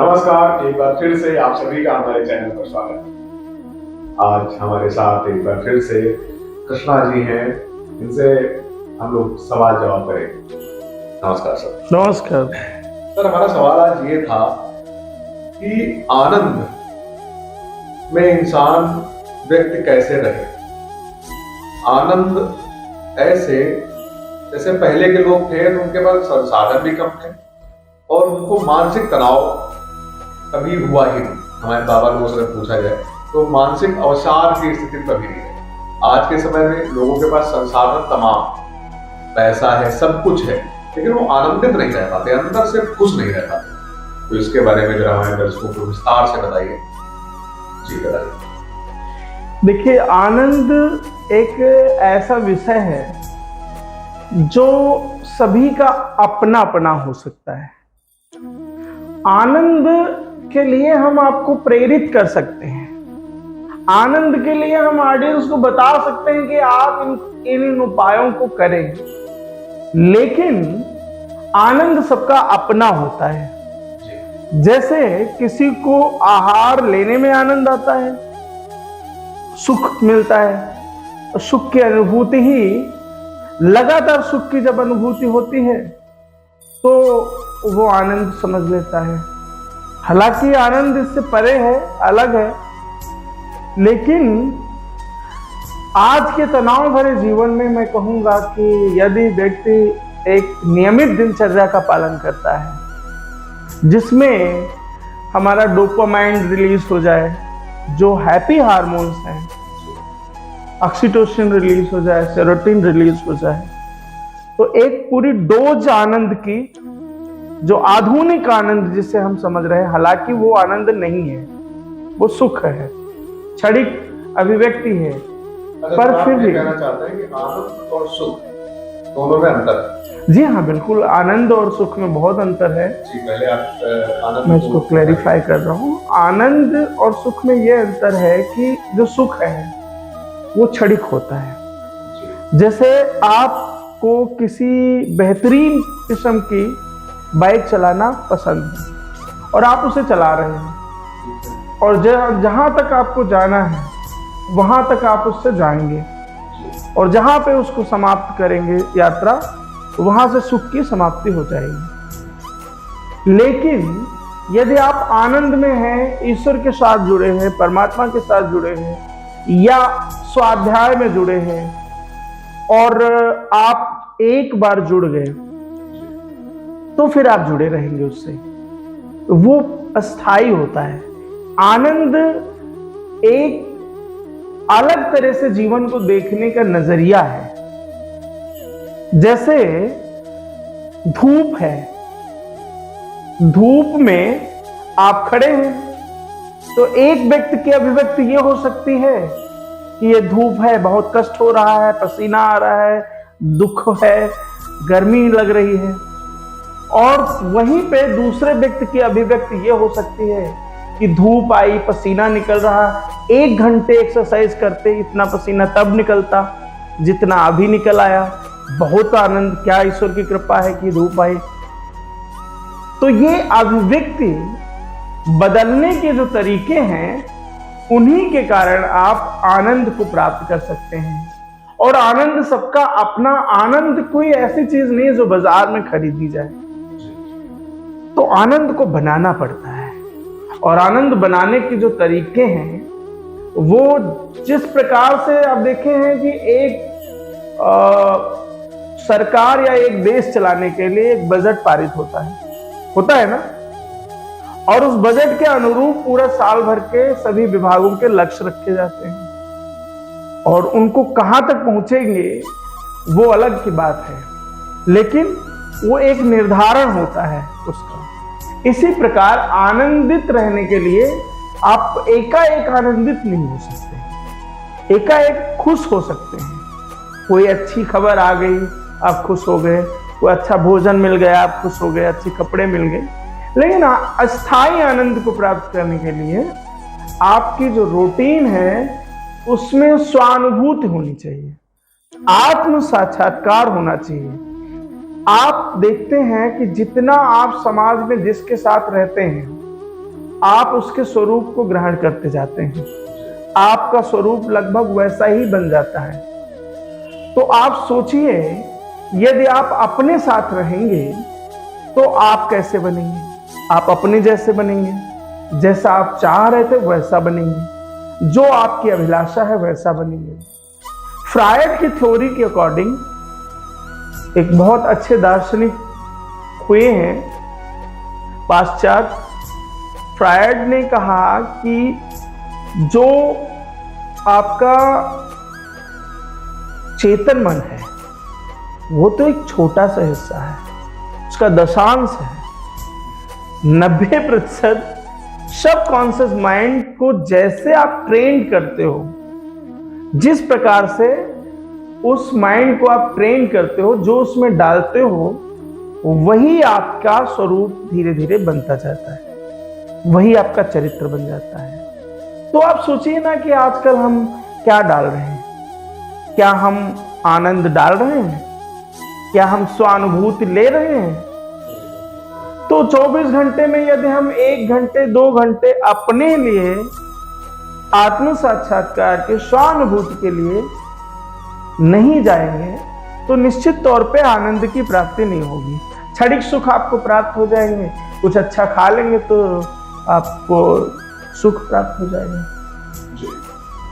नमस्कार, एक बार फिर से आप सभी का हमारे चैनल पर स्वागत है। आज हमारे साथ एक बार फिर से कृष्णा जी हैं, इनसे हम लोग सवाल जवाब करेंगे। नमस्कार सर। नमस्कार सर, हमारा सवाल आज ये था कि आनंद में इंसान व्यक्त कैसे रहे। आनंद ऐसे जैसे पहले के लोग थे तो उनके पास संसाधन भी कम थे और उनको मानसिक तनाव कभी हुआ ही नहीं। हमारे बाबा लोगों से पूछा जाए तो मानसिक अवसाद की स्थिति कभी नहीं है। आज के समय में लोगों के पास संसाधन तमाम, पैसा है, सब कुछ है, लेकिन वो आनंदित नहीं रह पाते, अंदर से खुश नहीं रह पाते। तो इसके बारे में जरा हमारे दर्शकों को विस्तार से बताइए। जी बताइए। देखिए, आनंद एक ऐसा विषय है जो सभी का अपना अपना हो सकता है। आनंद के लिए हम आपको प्रेरित कर सकते हैं, आनंद के लिए हम ऑडियंस को बता सकते हैं कि आप इन उपायों को करें, लेकिन आनंद सबका अपना होता है। जैसे किसी को आहार लेने में आनंद आता है, सुख मिलता है, और सुख की अनुभूति ही लगातार सुख की जब अनुभूति होती है तो वो आनंद समझ लेता है। हालांकि आनंद इससे परे है, अलग है, लेकिन आज के तनाव भरे जीवन में मैं कहूंगा कि यदि व्यक्ति एक नियमित दिनचर्या का पालन करता है जिसमें हमारा डोपामाइन रिलीज हो जाए, जो हैप्पी हार्मोन्स हैं, ऑक्सीटोसिन रिलीज हो जाए, सेरोटोनिन रिलीज हो जाए, तो एक पूरी डोज आनंद की, जो आधुनिक आनंद जिसे हम समझ रहे हैं, हालांकि वो आनंद नहीं है, वो सुख है, क्षणिक अभिव्यक्ति है। पर फिर भी कहना चाहते हैं कि आनंद और सुख दोनों में अंतर है। जी हाँ, बिल्कुल, आनंद और सुख में बहुत अंतर है। जी, पहले आप आनंद मैं इसको क्लैरिफाई कर रहा हूँ। आनंद और सुख में यह अंतर है कि जो सुख है वो क्षणिक होता है। जैसे आपको किसी बेहतरीन किस्म की बाइक चलाना पसंद है और आप उसे चला रहे हैं, और जहां तक आपको जाना है वहां तक आप उससे जाएंगे, और जहां पे उसको समाप्त करेंगे यात्रा, वहां से सुख की समाप्ति हो जाएगी। लेकिन यदि आप आनंद में हैं, ईश्वर के साथ जुड़े हैं, परमात्मा के साथ जुड़े हैं, या स्वाध्याय में जुड़े हैं, और आप एक बार जुड़ गए, तो फिर आप जुड़े रहेंगे उससे। वो अस्थाई होता है। आनंद एक अलग तरह से जीवन को देखने का नजरिया है। जैसे धूप है, धूप में आप खड़े हैं तो एक व्यक्ति की अभिव्यक्ति ये हो सकती है कि ये धूप है, बहुत कष्ट हो रहा है, पसीना आ रहा है, दुख है, गर्मी लग रही है। और वहीं पे दूसरे व्यक्ति की अभिव्यक्ति ये हो सकती है कि धूप आई, पसीना निकल रहा, 1 घंटे एक्सरसाइज करते इतना पसीना तब निकलता जितना अभी निकल आया, बहुत आनंद, क्या ईश्वर की कृपा है कि धूप आई। तो ये अभिव्यक्ति बदलने के जो तरीके हैं, उन्हीं के कारण आप आनंद को प्राप्त कर सकते हैं। और आनंद सबका अपना, आनंद कोई ऐसी चीज नहीं है जो बाजार में खरीदी जाए। तो आनंद को बनाना पड़ता है, और आनंद बनाने के जो तरीके हैं वो जिस प्रकार से आप देखे हैं कि एक सरकार या एक देश चलाने के लिए एक बजट पारित होता है ना, और उस बजट के अनुरूप पूरा साल भर के सभी विभागों के लक्ष्य रखे जाते हैं, और उनको कहां तक पहुंचेंगे वो अलग की बात है, लेकिन वो एक निर्धारण होता है उसका। इसी प्रकार आनंदित रहने के लिए आप एकाएक आनंदित नहीं हो सकते, एकाएक खुश हो सकते हैं। कोई अच्छी खबर आ गई, आप खुश हो गए, कोई अच्छा भोजन मिल गया, आप खुश हो गए, अच्छे कपड़े मिल गए। लेकिन अस्थाई आनंद को प्राप्त करने के लिए आपकी जो रूटीन है उसमें स्वानुभूति होनी चाहिए, आत्म साक्षात्कार होना चाहिए। आप देखते हैं कि जितना आप समाज में जिसके साथ रहते हैं आप उसके स्वरूप को ग्रहण करते जाते हैं, आपका स्वरूप लगभग वैसा ही बन जाता है। तो आप सोचिए, यदि आप अपने साथ रहेंगे तो आप कैसे बनेंगे? आप अपने जैसे बनेंगे, जैसा आप चाह रहे थे वैसा बनेंगे, जो आपकी अभिलाषा है वैसा बनेंगे। फ्रायड की थ्योरी के अकॉर्डिंग एक बहुत अच्छे दार्शनिक हुए हैं पाश्चात्य, फ्रायड ने कहा कि जो आपका चेतन मन है वो तो एक छोटा सा हिस्सा है, उसका दशांश है। 90% सबकॉन्शियस माइंड को जैसे आप ट्रेन करते हो, जिस प्रकार से उस माइंड को आप ट्रेन करते हो, जो उसमें डालते हो, वही आपका स्वरूप धीरे धीरे बनता जाता है, वही आपका चरित्र बन जाता है। तो आप सोचिए ना कि आजकल हम क्या डाल रहे हैं? क्या हम आनंद डाल रहे हैं? क्या हम स्वानुभूति ले रहे हैं? तो 24 घंटे में यदि हम 1 घंटे 2 घंटे अपने लिए आत्म साक्षात्कार के स्वानुभूति के लिए नहीं जाएंगे तो निश्चित तौर पे आनंद की प्राप्ति नहीं होगी। क्षणिक सुख आपको प्राप्त हो जाएंगे, कुछ अच्छा खा लेंगे तो आपको सुख प्राप्त हो जाएगा।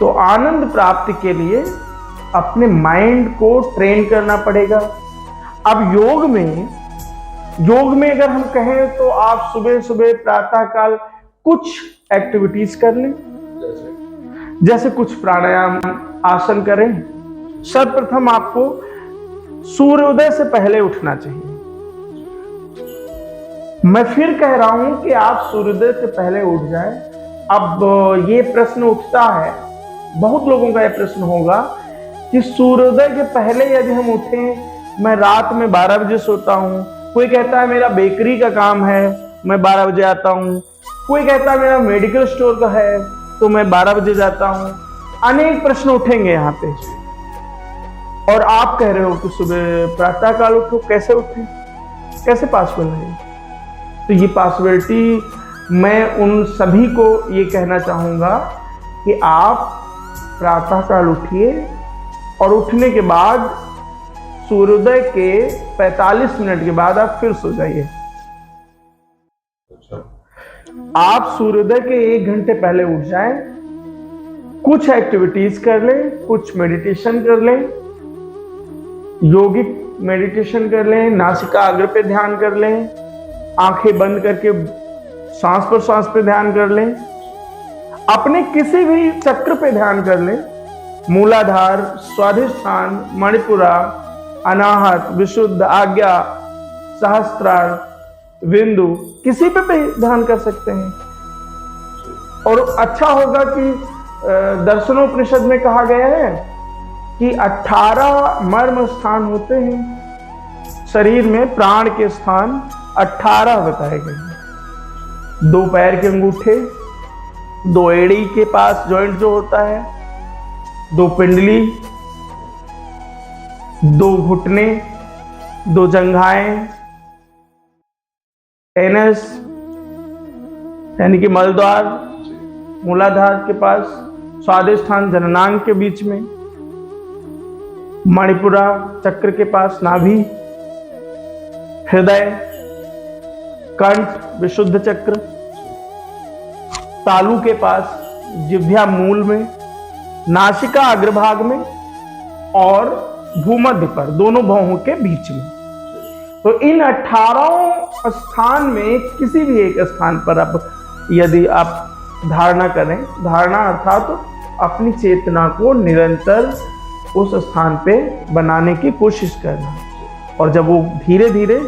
तो आनंद प्राप्ति के लिए अपने माइंड को ट्रेन करना पड़ेगा। अब योग में अगर हम कहें तो आप सुबह सुबह प्रातः काल कुछ एक्टिविटीज कर लें, जैसे कुछ प्राणायाम आसन करें। सर्वप्रथम आपको सूर्योदय से पहले उठना चाहिए। मैं फिर कह रहा हूं कि आप सूर्योदय से पहले उठ जाएं। अब ये प्रश्न उठता है, बहुत लोगों का यह प्रश्न होगा कि सूर्योदय के पहले यदि हम उठें, मैं रात में 12 बजे सोता हूं, कोई कहता है मेरा बेकरी का काम है मैं 12 बजे आता हूं, कोई कहता है मेरा मेडिकल स्टोर का है तो मैं 12 बजे जाता हूं। अनेक प्रश्न उठेंगे यहाँ पे, और आप कह रहे हो कि सुबह प्रातः काल उठो, कैसे उठे, कैसे पॉसिबल है? तो ये पॉसिबिलिटी मैं उन सभी को ये कहना चाहूंगा कि आप प्रातः काल उठिए और उठने के बाद सूर्योदय के 45 मिनट के बाद आप फिर सो जाइए। आप सूर्योदय के 1 घंटे पहले उठ जाएं, कुछ एक्टिविटीज कर लें, कुछ मेडिटेशन कर लें, योगिक मेडिटेशन कर लें, नासिका अग्र पे ध्यान कर लें, आंखें बंद करके सांस पर सांस पे ध्यान कर लें, अपने किसी भी चक्र पे ध्यान कर लें, मूलाधार, स्वाधिष्ठान, मणिपुरा, अनाहत, विशुद्ध, आज्ञा, सहस्त्रार, बिंदु, किसी पे भी ध्यान कर सकते हैं। और अच्छा होगा कि दर्शनोपनिषद में कहा गया है कि 18 मर्म स्थान होते हैं शरीर में, प्राण के स्थान 18 बताए गए हैं। 2 पैर के अंगूठे, 2 एड़ी के पास जॉइंट जो होता है, 2 पिंडली, 2 घुटने, 2 जंघाएं, एनस यानी कि मलद्वार, मूलाधार के पास, स्वादिष्ठान जननांग के बीच में, मणिपुरा चक्र के पास नाभि, हृदय, कंठ, विशुद्ध चक्र, तालू के पास, जिह्वा मूल में, नासिका अग्रभाग में और भूमध्य पर, दोनों भौहों के बीच में। तो इन 18 स्थान में किसी भी एक स्थान पर आप यदि आप धारणा करें, धारणा अर्थात तो अपनी चेतना को निरंतर उस स्थान पे बनाने की कोशिश करना, और जब वो धीरे धीरे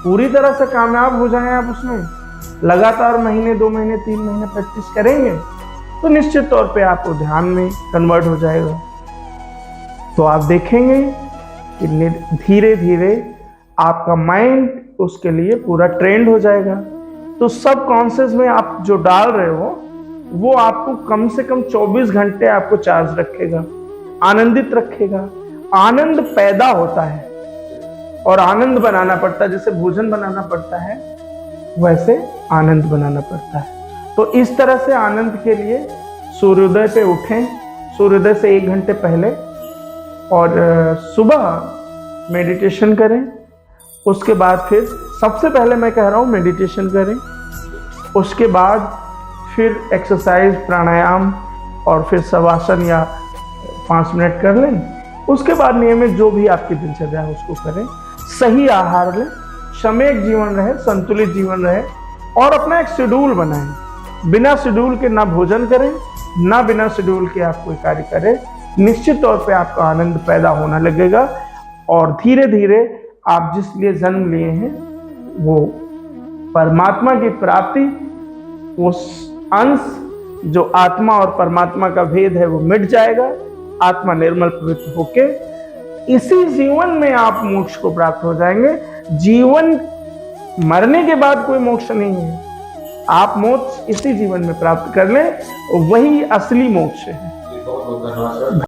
पूरी तरह से कामयाब हो जाएं, आप उसमें लगातार महीने 2 महीने 3 महीने प्रैक्टिस करेंगे तो निश्चित तौर पे आपको ध्यान में कन्वर्ट हो जाएगा। तो आप देखेंगे कि धीरे धीरे आपका माइंड उसके लिए पूरा ट्रेंड हो जाएगा। तो सब कॉन्शियस में आप जो डाल रहे हो वो आपको कम से कम 24 घंटे आपको चार्ज रखेगा, आनंदित रखेगा। आनंद पैदा होता है और आनंद बनाना पड़ता है, जैसे भोजन बनाना पड़ता है वैसे आनंद बनाना पड़ता है। तो इस तरह से आनंद के लिए सूर्योदय पे उठें, सूर्योदय से 1 घंटे पहले, और सुबह मेडिटेशन करें। उसके बाद फिर सबसे पहले मैं कह रहा हूँ मेडिटेशन करें, उसके बाद फिर एक्सरसाइज, प्राणायाम और फिर शवासन या 5 मिनट कर लें। उसके बाद नियमित जो भी आपकी दिनचर्या है उसको करें। सही आहार लें, सम्यक जीवन रहे, संतुलित जीवन रहे, और अपना एक शेड्यूल बनाएं। बिना शेड्यूल के ना भोजन करें, ना बिना शेड्यूल के आप कोई कार्य करें। निश्चित तौर पे आपका आनंद पैदा होने लगेगा, और धीरे धीरे आप जिस लिए जन्म लिए हैं वो परमात्मा की प्राप्ति, उस अंश जो आत्मा और परमात्मा का भेद है वो मिट जाएगा। आत्मा निर्मल पवित्र होके इसी जीवन में आप मोक्ष को प्राप्त हो जाएंगे। जीवन मरने के बाद कोई मोक्ष नहीं है, आप मोक्ष इसी जीवन में प्राप्त कर लें, वही असली मोक्ष है। बहुत बहुत धन्यवाद सर।